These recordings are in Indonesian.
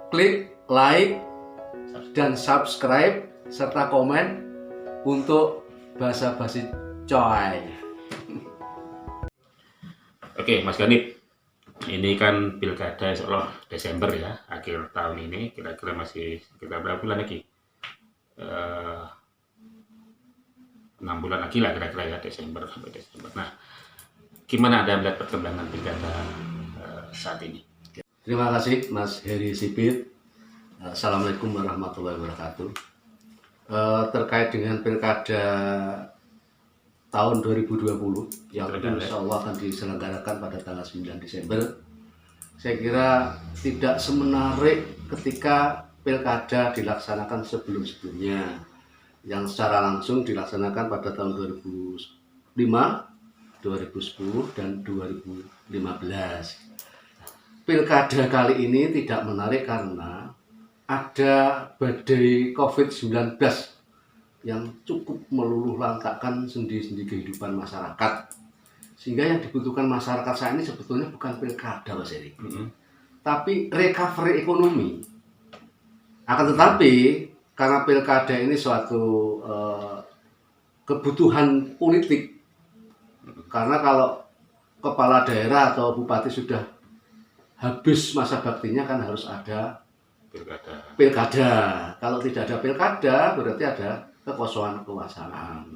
klik like dan subscribe serta komen untuk basa-basi coy. Oke, Mas Ganip, ini kan pilkada insya Allah Desember ya, akhir tahun ini, kira-kira masih sekitar berapa bulan lagi? 6 bulan lagi lah kira-kira ya, Desember sampai Desember. Nah, gimana Anda melihat perkembangan pilkada saat ini? Terima kasih Mas Heri Sipit. Assalamualaikum warahmatullahi wabarakatuh. Terkait dengan pilkada tahun 2020 yang insya Allah akan diselenggarakan pada tanggal 9 Desember, saya kira tidak semenarik ketika pilkada dilaksanakan sebelum-sebelumnya yang secara langsung dilaksanakan pada tahun 2005, 2010, dan 2015. Pilkada kali ini tidak menarik karena ada badai COVID-19 yang cukup meluluh lantakkan sendi-sendi kehidupan masyarakat. Sehingga yang dibutuhkan masyarakat saat ini sebetulnya bukan pilkada, Mas Eri, tapi recovery ekonomi. Akan tetapi karena pilkada ini suatu kebutuhan politik, karena kalau kepala daerah atau bupati sudah habis masa baktinya kan harus ada pilkada. Kalau tidak ada pilkada berarti ada kekosongan kekuasaan.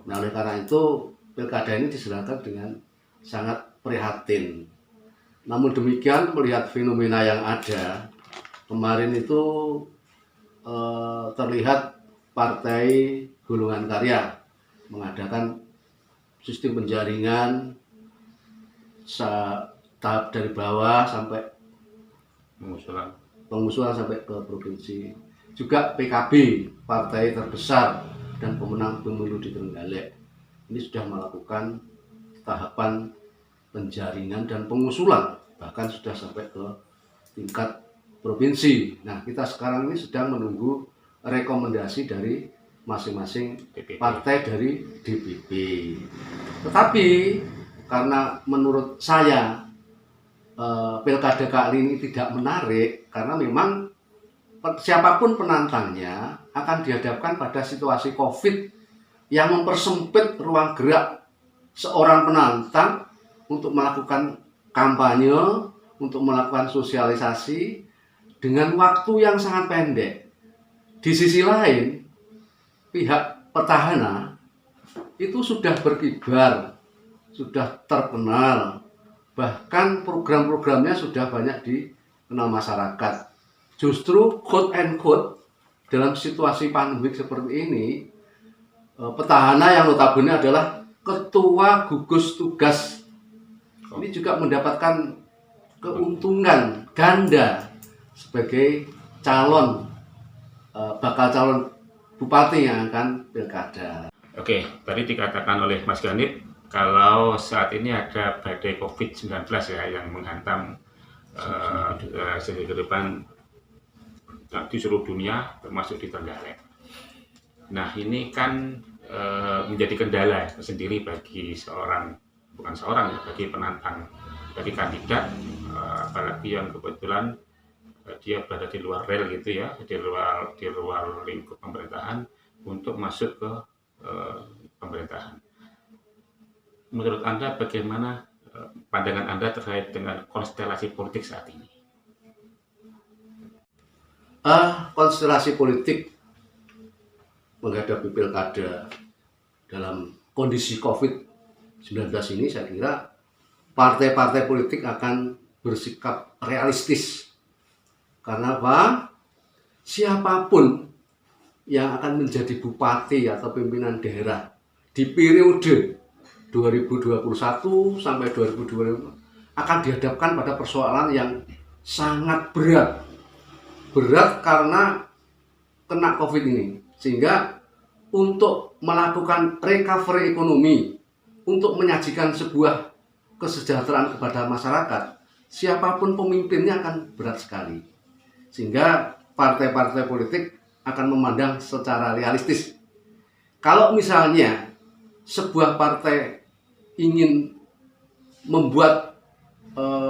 Nah, oleh karena itu pilkada ini diselenggarakan dengan sangat prihatin. Namun demikian, melihat fenomena yang ada kemarin itu terlihat Partai Golongan Karya mengadakan sistem penjaringan tahap dari bawah sampai pengusulan sampai ke provinsi. Juga PKB, partai terbesar dan pemenang pemilu di Trenggalek, ini sudah melakukan tahapan penjaringan dan pengusulan, bahkan sudah sampai ke tingkat provinsi. Nah, kita sekarang ini sedang menunggu rekomendasi dari masing-masing partai dari DPP. Tetapi karena menurut saya pilkada kali ini tidak menarik karena memang siapapun penantangnya akan dihadapkan pada situasi COVID yang mempersempit ruang gerak seorang penantang untuk melakukan kampanye, untuk melakukan sosialisasi dengan waktu yang sangat pendek. Di sisi lain, pihak petahana itu sudah berkibar, sudah terkenal, bahkan program-programnya sudah banyak dikenal masyarakat. Justru quote and quote dalam situasi pandemik seperti ini, petahana yang notabene adalah ketua gugus tugas ini juga mendapatkan keuntungan ganda sebagai bakal calon bupati yang akan pilkada. Oke, tadi dikatakan oleh Mas Ganip kalau saat ini ada badai COVID-19 ya yang menghantam segi kehidupan di seluruh dunia termasuk di Trenggalek. Nah, ini kan menjadi kendala sendiri bagi bagi penantang, bagi kandidat, apalagi yang kebetulan dia berada di luar rel gitu ya, di luar lingkup pemerintahan untuk masuk ke pemerintahan. Menurut Anda bagaimana pandangan Anda terkait dengan konstelasi politik saat ini? Konstelasi politik menghadapi pilkada dalam kondisi COVID-19 ini, saya kira partai-partai politik akan bersikap realistis. Karena apa? Siapapun yang akan menjadi bupati atau pimpinan daerah di periode 2021 sampai 2025 akan dihadapkan pada persoalan yang sangat berat. Berat karena kena COVID ini. Sehingga untuk melakukan recovery ekonomi, untuk menyajikan sebuah kesejahteraan kepada masyarakat, siapapun pemimpinnya akan berat sekali. Sehingga partai-partai politik akan memandang secara realistis. Kalau misalnya sebuah partai ingin membuat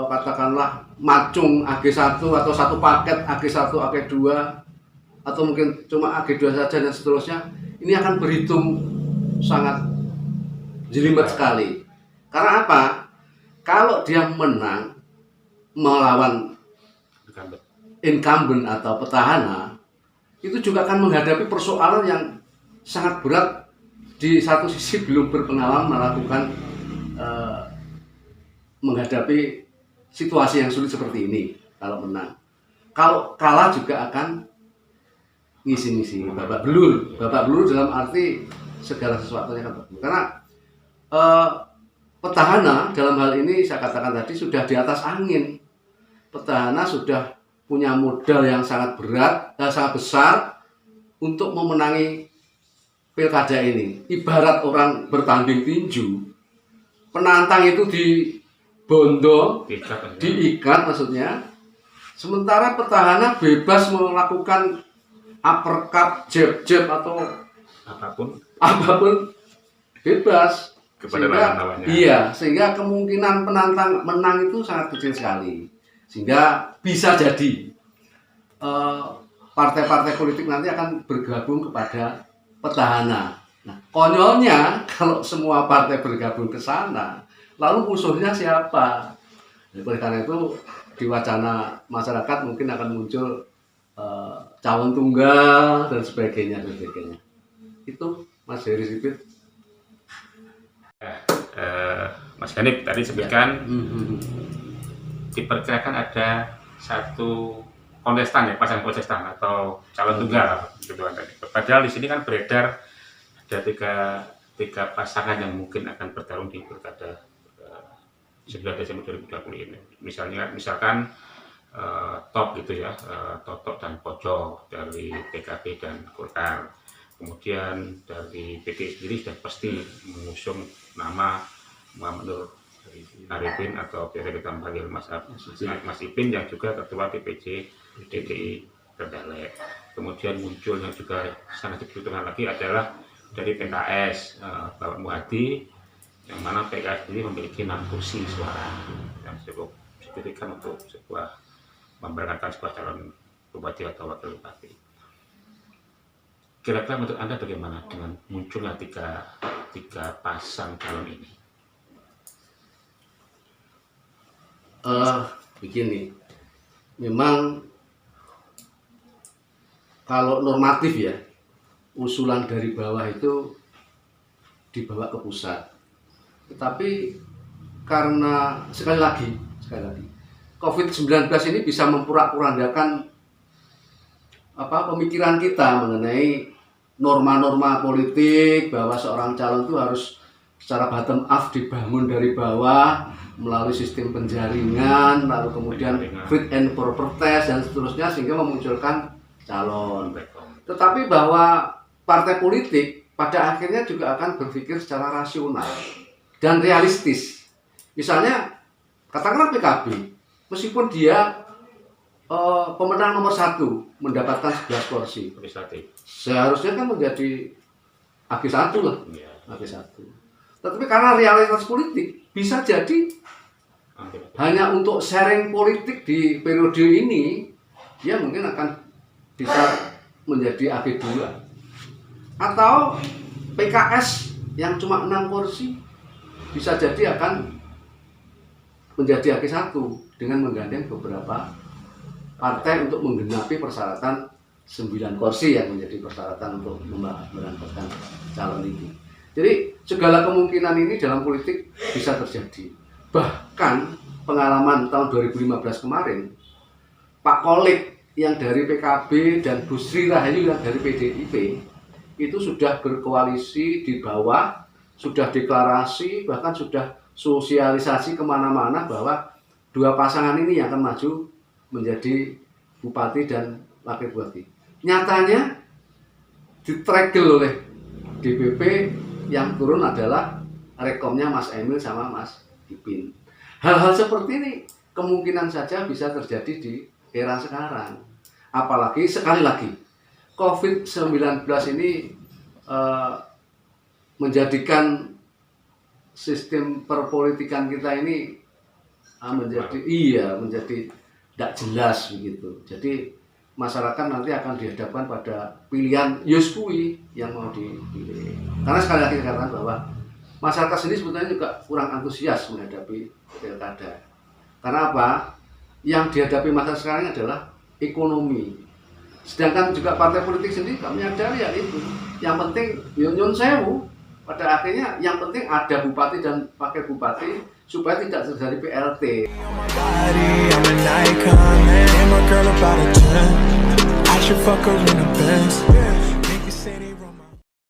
katakanlah macung AG1 atau satu paket AG1, AG2 atau mungkin cuma AG2 saja dan seterusnya, ini akan berhitung sangat jelimet sekali. Karena apa? Kalau dia menang melawan incumbent atau petahana, itu juga akan menghadapi persoalan yang sangat berat. Di satu sisi belum berpengalaman melakukan menghadapi situasi yang sulit seperti ini kalau menang. Kalau kalah juga akan ngisi-ngisi babak belur. Babak belur dalam arti segala sesuatunya kan. Karena petahana dalam hal ini saya katakan tadi sudah di atas angin. Petahana sudah punya modal yang sangat berat dan sangat besar untuk memenangi pilkada ini. Ibarat orang bertanding tinju, penantang itu dibondo, diikat maksudnya. Sementara petahana bebas melakukan uppercut, jab atau apapun bebas kepada lawan-lawannya. Iya, sehingga kemungkinan penantang menang itu sangat kecil sekali. Sehingga bisa jadi partai-partai politik nanti akan bergabung kepada petahana. Nah, konyolnya kalau semua partai bergabung ke sana, lalu musuhnya siapa? Oleh karena itu di wacana masyarakat mungkin akan muncul calon tunggal dan sebagainya. Itu Mas Heri Sipit. Mas Ganip tadi sebutkan diperkirakan ada satu kontestan ya, pasangan kontestan atau calon tunggal gitu kan tadi. Padahal di sini kan beredar ada tiga pasangan yang mungkin akan bertarung di pilkada 9 Desember 2020 ini. Misalkan top gitu ya, Totok dan Pojok dari PKB dan Golkar. Kemudian dari PDI sendiri sudah pasti mengusung nama Muhammad Nur Arifin atau biasa kita panggil Mas Ipin yang juga ketua DPC DPI Trenggalek. Kemudian muncul yang juga sangat dibutuhkan lagi adalah dari PKS Bapak Muhadi, yang mana PKS sendiri memiliki 6 kursi suara yang cukup signifikan untuk memberangkatkan sebuah calon bupati atau wakil bupati. Kira-kira menurut Anda bagaimana dengan munculnya tiga pasang calon ini? Begini, memang kalau normatif ya, usulan dari bawah itu dibawa ke pusat. Tetapi karena sekali lagi COVID-19 ini bisa memporak-porandakan pemikiran kita mengenai norma-norma politik, bahwa seorang calon itu harus secara bottom up dibangun dari bawah melalui sistem penjaringan, lalu kemudian fit and proper test dan seterusnya sehingga memunculkan calon. Tetapi bahwa partai politik pada akhirnya juga akan berpikir secara rasional dan realistis. Misalnya katakanlah PKB, meskipun dia pemenang nomor 1 mendapatkan 11 kursi, seharusnya kan menjadi AG1 lah, AG1. Tetapi karena realitas politik bisa jadi hanya untuk sharing politik di periode ini, dia mungkin akan bisa menjadi AG2. Atau PKS yang cuma 6 kursi bisa jadi akan menjadi AG1 dengan menggandeng beberapa partai untuk menggenapi persyaratan 9 kursi yang menjadi persyaratan untuk memberangkatkan calon ini. Jadi segala kemungkinan ini dalam politik bisa terjadi. Bahkan pengalaman tahun 2015 kemarin, Pak Kolik yang dari PKB dan Bu Sri Rahayu yang dari PDIP itu sudah berkoalisi di bawah, sudah deklarasi, bahkan sudah sosialisasi kemana-mana bahwa 2 pasangan ini yang akan maju menjadi bupati dan wakil bupati. Nyatanya ditregel oleh DPP, yang turun adalah rekomnya Mas Emil sama Mas Ipin. Hal-hal seperti ini kemungkinan saja bisa terjadi di era sekarang. Apalagi sekali lagi COVID-19 ini menjadikan sistem perpolitikan kita ini menjadi tidak jelas begitu. Jadi masyarakat nanti akan dihadapkan pada pilihan Yuskui yang mau dipilih. Karena sekali lagi dikatakan bahwa masyarakat sendiri sebetulnya juga kurang antusias menghadapi pilkada. Karena apa? Yang dihadapi masyarakat sekarang adalah ekonomi. Sedangkan juga partai politik sendiri kami menyadari ya itu. Yang penting nyun sewu. Pada akhirnya yang penting ada bupati dan wakil bupati supaya tidak terjadi PLT. I should fuck her in the Benz.